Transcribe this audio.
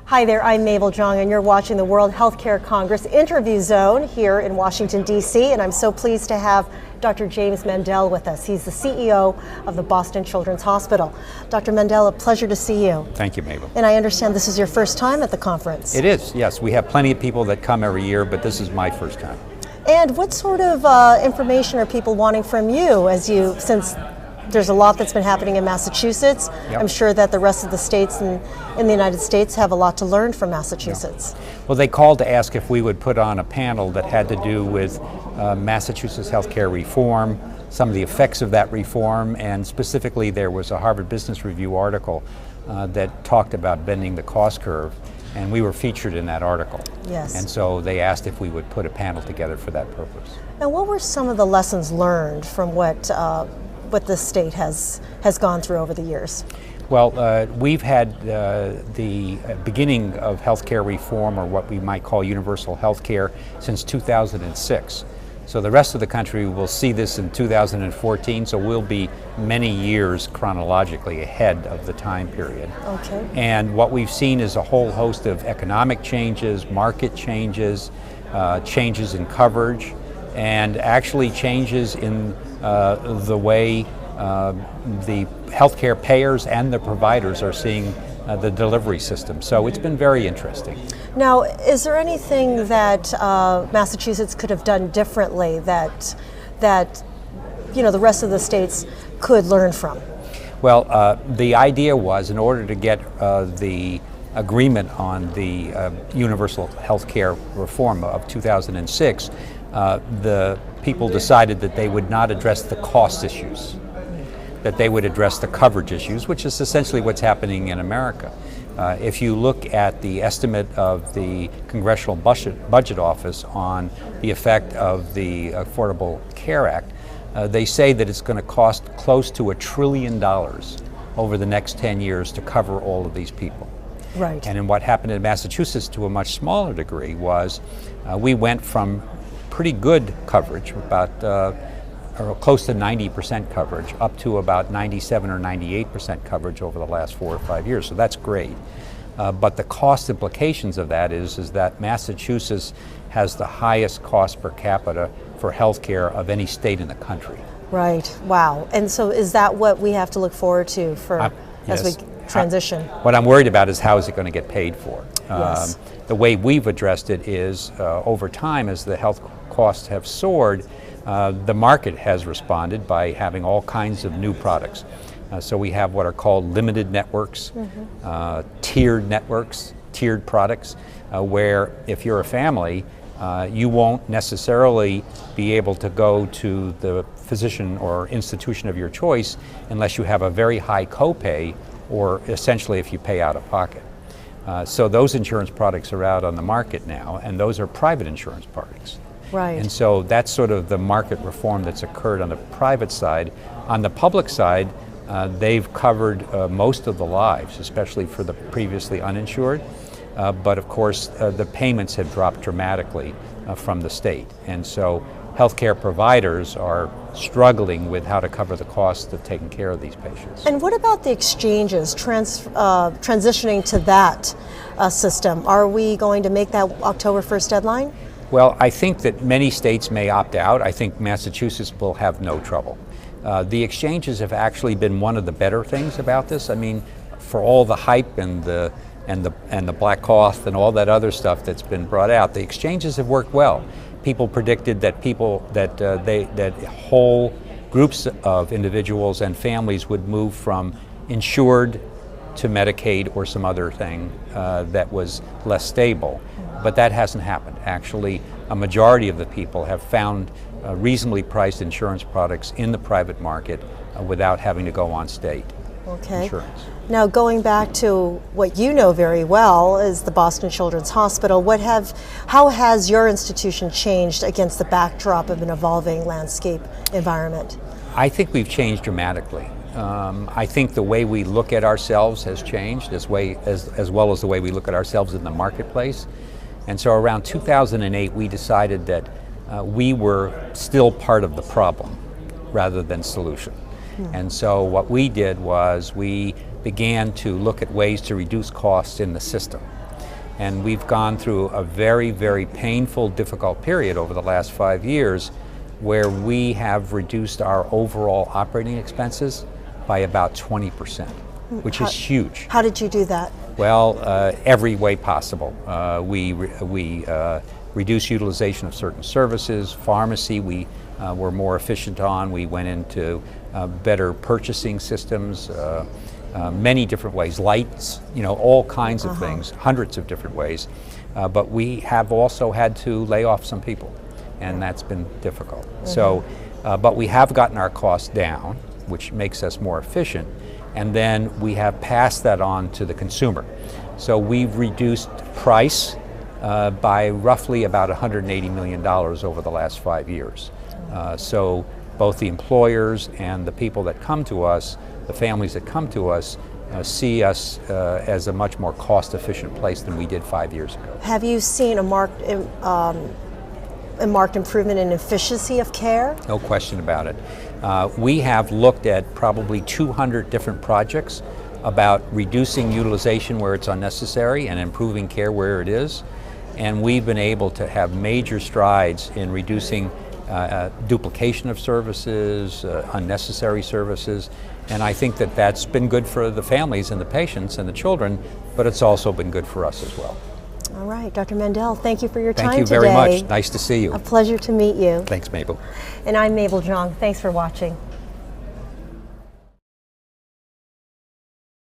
Hi there, I'm Mabel Jong, and you're watching the World Healthcare Congress Interview Zone here in Washington, D.C., and I'm so pleased to have Dr. James Mandell with us. He's the CEO of the Boston Children's Hospital. Dr. Mandell, a pleasure to see you. Thank you, Mabel. And I understand this is your first time at the conference. It is, yes. We have plenty of people that come every year, but this is my first time. And what sort of information are people wanting from you since there's a lot that's been happening in Massachusetts? Yep. I'm sure that the rest of the states in the United States have a lot to learn from Massachusetts. Well, they called to ask if we would put on a panel that had to do with Massachusetts healthcare reform, some of the effects of that reform, and specifically there was a Harvard Business Review article that talked about bending the cost curve, and we were featured in that article. Yes. And so they asked if we would put a panel together for that purpose. And what were some of the lessons learned from what the state has gone through over the years? Well, we've had the beginning of healthcare reform, or what we might call universal healthcare, since 2006. So the rest of the country will see this in 2014, so we'll be many years chronologically ahead of the time period. Okay. And what we've seen is a whole host of economic changes, market changes, changes in coverage, and actually changes in the way the healthcare payers and the providers are seeing the delivery system. So it's been very interesting. Now, is there anything that Massachusetts could have done differently that the rest of the states could learn from? Well, the idea was, in order to get the agreement on the universal health care reform of 2006, the people decided that they would not address the cost issues, that they would address the coverage issues, which is essentially what's happening in America. If you look at the estimate of the Congressional Budget Office on the effect of the Affordable Care Act, they say that it's going to cost close to $1 trillion over the next 10 years to cover all of these people. Right. And in what happened in Massachusetts to a much smaller degree was we went from pretty good coverage, about or close to 90% coverage, up to about 97 or 98% coverage over the last 4 or 5 years. So that's great. But the cost implications of that is that Massachusetts has the highest cost per capita for healthcare of any state in the country. Right. Wow. And so is that what we have to look forward to as we transition? What I'm worried about is how is it going to get paid for? Yes. The way we've addressed it is over time, as the health costs have soared, the market has responded by having all kinds of new products. So we have what are called limited networks, tiered networks, tiered products, where if you're a family, you won't necessarily be able to go to the physician or institution of your choice unless you have a very high copay, or essentially if you pay out of pocket. So those insurance products are out on the market now, and those are private insurance products. Right. And so that's sort of the market reform that's occurred on the private side. On the public side, they've covered most of the lives, especially for the previously uninsured. But of course, the payments have dropped dramatically from the state. And so healthcare providers are struggling with how to cover the cost of taking care of these patients. And what about the exchanges, transitioning to that system? Are we going to make that October 1st deadline? Well, I think that many states may opt out. I think Massachusetts will have no trouble. The exchanges have actually been one of the better things about this. I mean, for all the hype and the black cost and all that other stuff that's been brought out, the exchanges have worked well. People predicted that whole groups of individuals and families would move from insured to Medicaid or some other thing that was less stable. But that hasn't happened. Actually, a majority of the people have found reasonably priced insurance products in the private market without having to go on state insurance. Now, going back to what you know very well is the Boston Children's Hospital, how has your institution changed against the backdrop of an evolving landscape environment? I think we've changed dramatically. I think the way we look at ourselves has changed as well as the way we look at ourselves in the marketplace. And so around 2008, we decided that we were still part of the problem rather than solution. And so what we did was we began to look at ways to reduce costs in the system. And we've gone through a very, very painful, difficult period over the last 5 years where we have reduced our overall operating expenses by about 20%, which is huge. How did you do that? Well, every way possible. We reduced utilization of certain services. Pharmacy we were more efficient on. We went into better purchasing systems, many different ways. Lights, all kinds of things, hundreds of different ways. But we have also had to lay off some people, and that's been difficult. So, but we have gotten our costs down, which makes us more efficient. And then we have passed that on to the consumer. So we've reduced price by roughly about $180 million over the last 5 years. So both the employers and the people that come to us, the families that come to us, see us as a much more cost-efficient place than we did 5 years ago. Have you seen a marked improvement in efficiency of care? No question about it. We have looked at probably 200 different projects about reducing utilization where it's unnecessary and improving care where it is. And we've been able to have major strides in reducing duplication of services, unnecessary services. And I think that that's been good for the families and the patients and the children, but it's also been good for us as well. All right, Dr. Mandell, thank you for your time today. Thank you very much. Nice to see you. A pleasure to meet you. Thanks, Mabel. And I'm Mabel Zhang. Thanks for watching.